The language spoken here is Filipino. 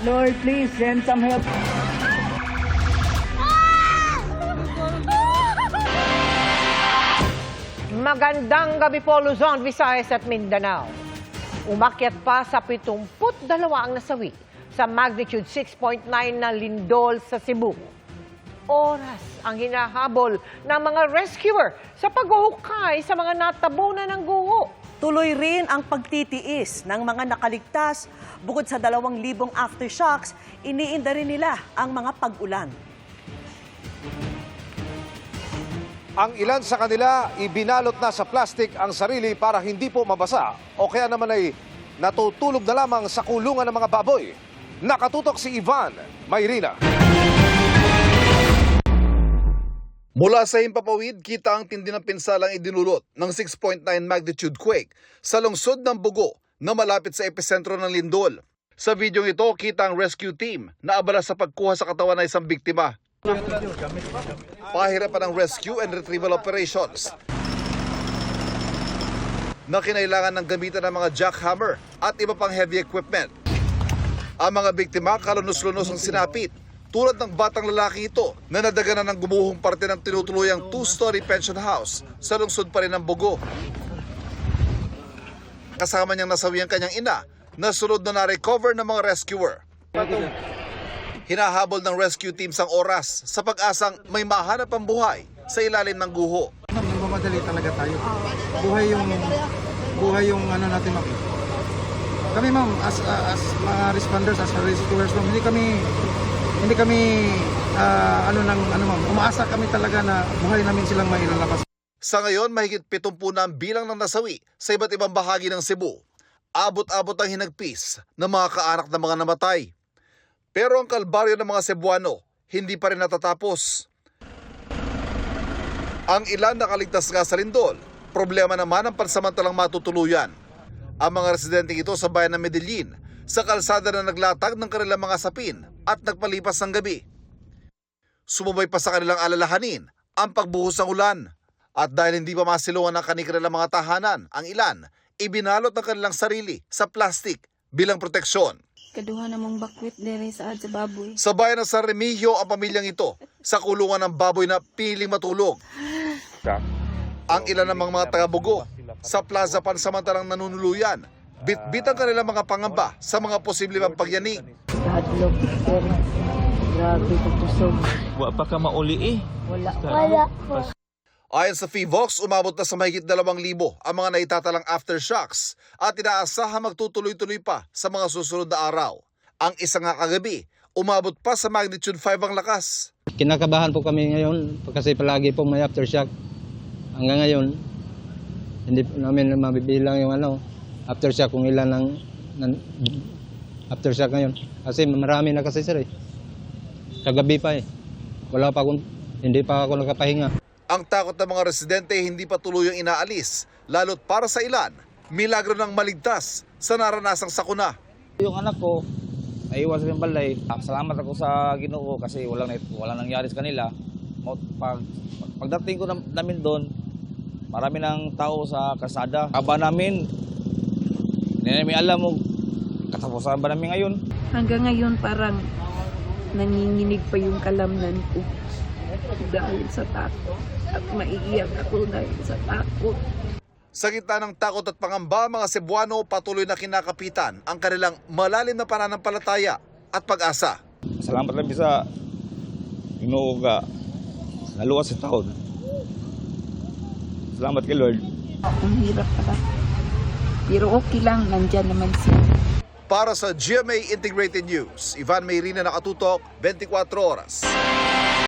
Lord, please send some help. Magandang gabi po, Luzon, Visayas at Mindanao. Umakyat pa sa 72 ang nasawi sa magnitude 6.9 na lindol sa Cebu. Oras ang hinahabol ng mga rescuer sa paghuhukay sa mga natabunan ng guho. Tuloy rin ang pagtitiis ng mga nakaligtas. Bukod sa 2,000 aftershocks, iniinda rin nila ang mga pag-ulan. Ang ilan sa kanila, ibinalot na sa plastic ang sarili para hindi po mabasa o kaya naman ay natutulog na lamang sa kulungan ng mga baboy. Nakatutok si Ivan Mayrina. Mula sa Himpapawid, kita ang tindi ng pinsalang idinulot ng 6.9 magnitude quake sa lungsod ng Bugo na malapit sa epicentro ng lindol. Sa videong ito, kita ang rescue team na abala sa pagkuha sa katawan ng isang biktima. Pahirapan ang rescue and retrieval operations na kinailangan ng gamitan ng mga jackhammer at iba pang heavy equipment. Ang mga biktima kalunos-lunos ang sinapit, tulad ng batang lalaki ito na nadaganan ng gumuhong parte ng tinutuluyang 2-story pension house sa lungsod pa rin ng Bugo. Kasama niyang nasawi ang kanyang ina na sunod na na-recover ng mga rescuer. Hinahabol ng rescue teams ang oras sa pag-asang may mahanap ang buhay sa ilalim ng guho. Nagmamadali talaga tayo. Buhay yung ano natin, ma'am. Kami, ma'am, as mga responders, as rescuers, ma'am, hindi kami ma'am, umaasa kami talaga na buhay namin silang mailalabas. Sa ngayon, mahigit 70 na ang bilang ng nasawi sa iba't ibang bahagi ng Cebu. Abot-abot ang hinagpis ng mga kaanak ng mga namatay. Pero ang kalbaryo ng mga Cebuano hindi pa rin natatapos. Ang ilan nakaligtas nga sa lindol, problema naman ang pansamantalang matutuluyan. Ang mga residente ito sa bayan ng Medellin sa kalsada na naglatag ng kanilang mga sapin at nagpalipas ng gabi. Sumubay pa sa kanilang alalahanin ang pagbuhos ng ulan. At dahil hindi pa masilungan ang kanilang mga tahanan, ang ilan ibinalot ang kanilang sarili sa plastic bilang proteksyon. Kaduha namang bakwit dere sa baboy. Sa bayan ng San Remigio ang pamilyang ito sa kulungan ng baboy na piling matulog. Ang ilan namang mga taga-Bugo sa plaza pansamantalang nanunuluyan, bit-bit ang kanilang mga pangamba sa mga posible pang pagyanig. Hadlok, sir. Grabe ko tusog. Wa pa ka mauli eh. Wala po. Ayon sa FIVOX, umabot na sa mahigit 2,000 ang mga naitatalang aftershocks at inaasahan magtutuloy-tuloy pa sa mga susunod na araw. Ang isang nga kagabi, umabot pa sa magnitude 5 ang lakas. Kinakabahan po kami ngayon kasi palagi pong may aftershock. Hanggang ngayon, hindi po namin mabibilang yung aftershock kung ilan ng aftershock ngayon. Kasi marami na kasi sir eh. Kagabi pa eh. Hindi pa ako nakapahinga. Ang takot ng mga residente hindi pa tuluyang inaalis, lalo't para sa ilan, milagro ng maligtas sa naranasang sakuna. Yung anak ko, naiwas sa balay. Salamat ako sa Ginoo kasi walang nangyari sa kanila. Pagdating ko namin doon, marami ng tao sa kalsada. Aba namin, hindi namin alam mo, katapusan ba namin ngayon? Hanggang ngayon parang nanginginig pa yung kalamnan ko dahil sa takot. At maiiyak ako dahil sa takot. Sa gitna ng takot at pangamba, mga Cebuano patuloy na kinakapitan ang kanilang malalim na pananampalataya at pag-asa. Salamat lang sa Ginoo ka naluwas sa taon. Salamat kay Lord. Ang hirap pala. Pero okay lang, nandyan naman siya. Para sa GMA Integrated News, Ivan Mayrina, nakatutok, 24 oras.